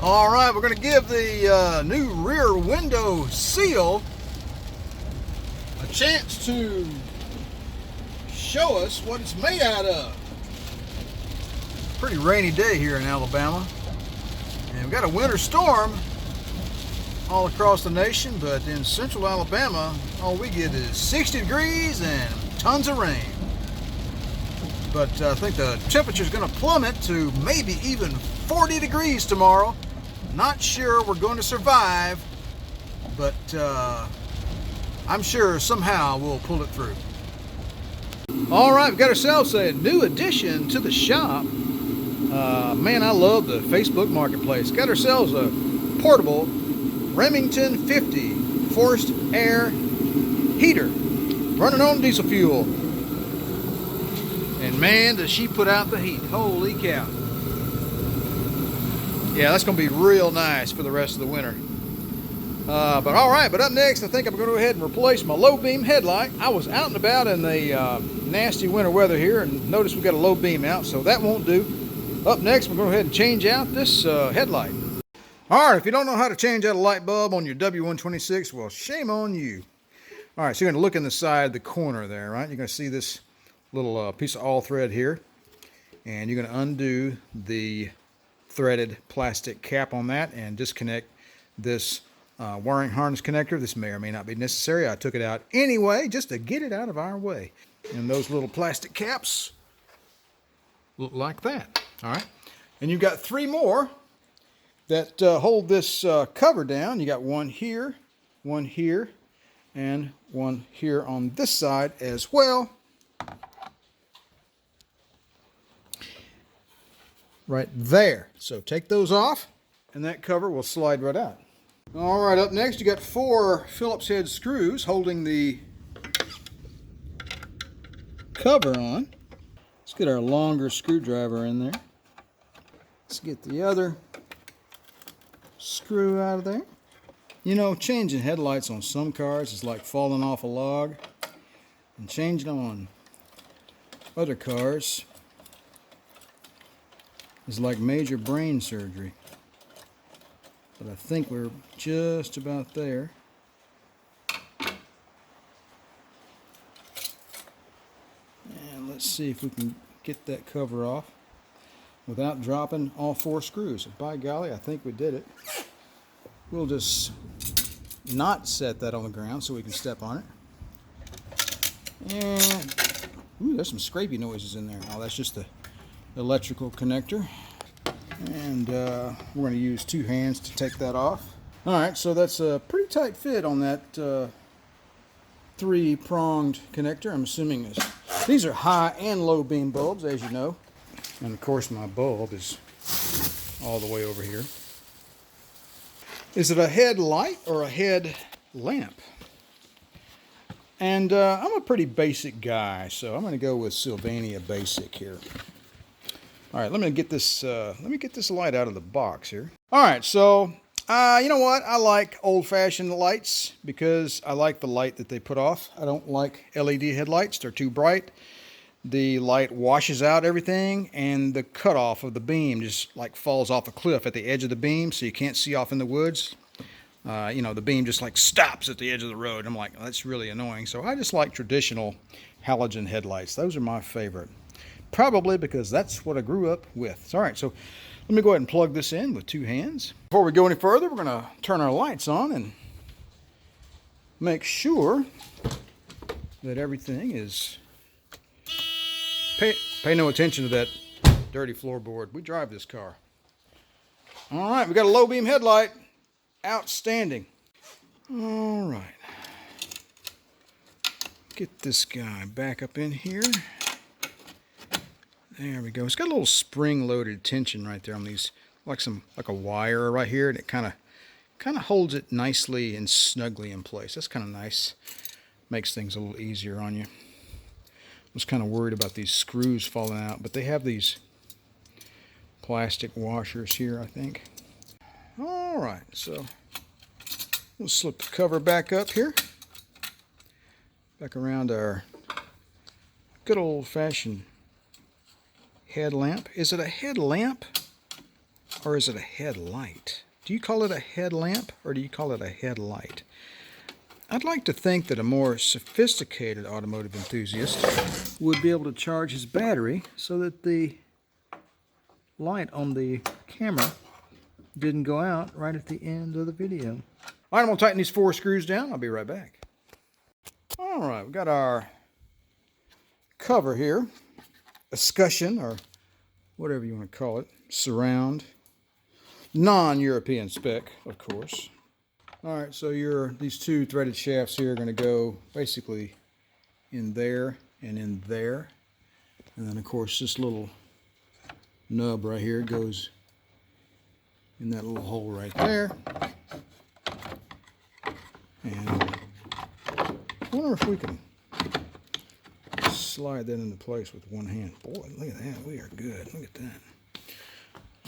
All right, we're going to give the new rear window seal a chance to show us what it's made out of. Pretty rainy day here in Alabama, and we've got a winter storm all across the nation, but in central Alabama all we get is 60 degrees and tons of rain. But I think the temperature is going to plummet to maybe even 40 degrees tomorrow. Not sure we're going to survive, but I'm sure somehow we'll pull it through. All right, we've got ourselves a new addition to the shop. Man, I love the Facebook Marketplace. Got ourselves a portable Remington 50 forced air heater running on diesel fuel. And man, does she put out the heat. Holy cow. Yeah, that's going to be real nice for the rest of the winter. But all right, but up next, I think I'm going to go ahead and replace my low beam headlight. I was out and about in the nasty winter weather here, and notice we've got a low beam out, so that won't do. Up next, we're going to go ahead and change out this headlight. All right, if you don't know how to change out a light bulb on your W126, well, shame on you. All right, so you're going to look in the side, the corner there, right? You're going to see this little piece of all thread here, and you're going to undo the threaded plastic cap on that and disconnect this wiring harness connector. This may or may not be necessary. I took it out anyway just to get it out of our way. And those little plastic caps look like that. All right, and you've got three more that hold this cover down. You got one here, and one here on this side as well. Right there. So take those off, and that cover will slide right out. All right, up next you got four Phillips head screws holding the cover on. Let's get our longer screwdriver in there. Let's get the other screw out of there. You know, changing headlights on some cars is like falling off a log, and changing them on other cars is like major brain surgery. But I think we're just about there. And let's see if we can get that cover off without dropping all four screws. By golly, I think we did it. We'll just not set that on the ground so we can step on it. And ooh, there's some scrapey noises in there. Oh, that's just the electrical connector. And we're going to use two hands to take that off. All right, so that's a pretty tight fit on that three-pronged connector. I'm assuming these are high and low beam bulbs, as you know. And of course my bulb is all the way over here. Is it a headlight or a head lamp? And I'm a pretty basic guy, so I'm going to go with Sylvania Basic here. All right, let me get this light out of the box here. All right, so you know what? I like old-fashioned lights because I like the light that they put off. I don't like LED headlights. They're too bright. The light washes out everything, and the cutoff of the beam just like falls off a cliff at the edge of the beam, so you can't see off in the woods. You know, the beam just like stops at the edge of the road. I'm like, that's really annoying. So I just like traditional halogen headlights. Those are my favorite. Probably because that's what I grew up with. All right, so let me go ahead and plug this in with two hands. Before we go any further, we're going to turn our lights on and make sure that everything is... Pay no attention to that dirty floorboard. We drive this car. All right, we got a low beam headlight. Outstanding. All right. Get this guy back up in here. There we go. It's got a little spring-loaded tension right there on these, like a wire right here, and it kind of holds it nicely and snugly in place. That's kind of nice. Makes things a little easier on you. I was kind of worried about these screws falling out, but they have these plastic washers here, I think. All right, so we'll slip the cover back up here. Back around our good old-fashioned headlamp. Is it a headlamp or is it a headlight? Do you call it a headlamp or do you call it a headlight? I'd like to think that a more sophisticated automotive enthusiast would be able to charge his battery so that the light on the camera didn't go out right at the end of the video. All right, I'm going to tighten these 4 screws down. I'll be right back. All right, we've got our cover here, escutcheon, or whatever you want to call it, surround, non-European spec, of course. All right, so these 2 threaded shafts here are going to go basically in there and in there. And then, of course, this little nub right here goes in that little hole right there. And I wonder if we can slide that into place with one hand. Boy, look at that. We are good. Look at that.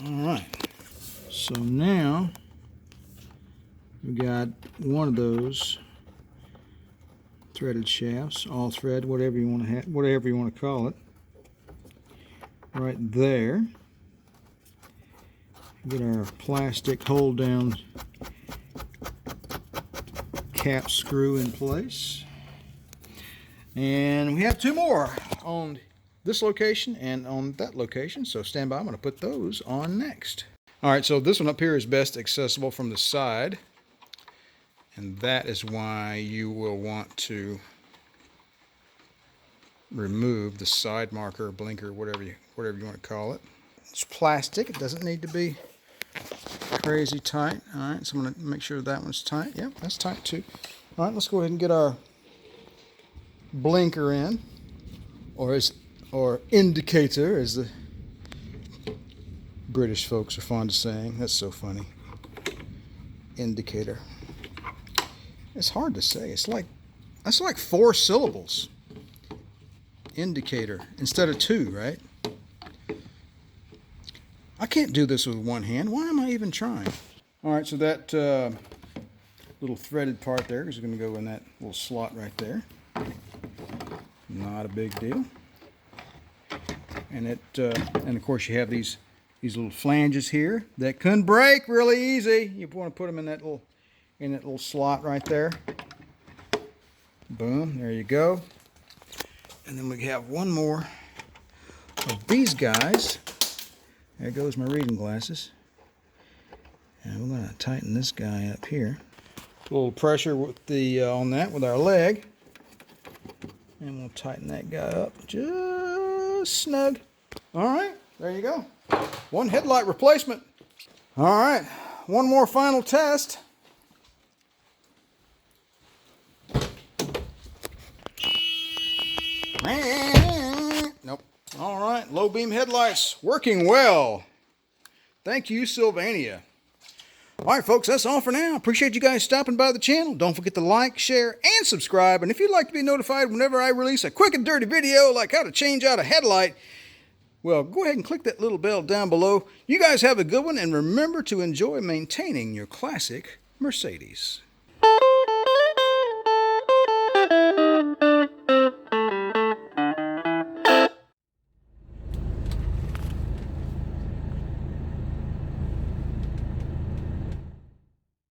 All right. So now we got one of those threaded shafts, all thread, whatever you want to have, whatever you want to call it, right there. Get our plastic hold down cap screw in place. And we have 2 more on this location and on that location, so stand by. I'm going to put those on next. All right, so this one up here is best accessible from the side, and that is why you will want to remove the side marker, blinker, whatever you want to call it. It's plastic. It doesn't need to be crazy tight. All right, so I'm going to make sure that one's tight. Yep, that's tight too. All right, let's go ahead and get our blinker in, or indicator, as the British folks are fond of saying. That's so funny. Indicator. It's hard to say. That's like 4 syllables. Indicator instead of 2, right? I can't do this with one hand. Why am I even trying? All right, so that little threaded part there is going to go in that little slot right there. Not a big deal. And and of course you have these little flanges here that can break really easy. You want to put them in that little slot right there. Boom, there you go. And then we have one more of these guys. There goes my reading glasses. And we're going to tighten this guy up here. A little pressure with the on that with our leg. And we'll tighten that guy up just snug. All right, there you go. 1 headlight replacement. All right, one more final test. Nope. All right, low beam headlights working well. Thank you, Sylvania. All right, folks, that's all for now. Appreciate you guys stopping by the channel. Don't forget to like, share, and subscribe. And if you'd like to be notified whenever I release a quick and dirty video like how to change out a headlight, well, go ahead and click that little bell down below. You guys have a good one, and remember to enjoy maintaining your classic Mercedes.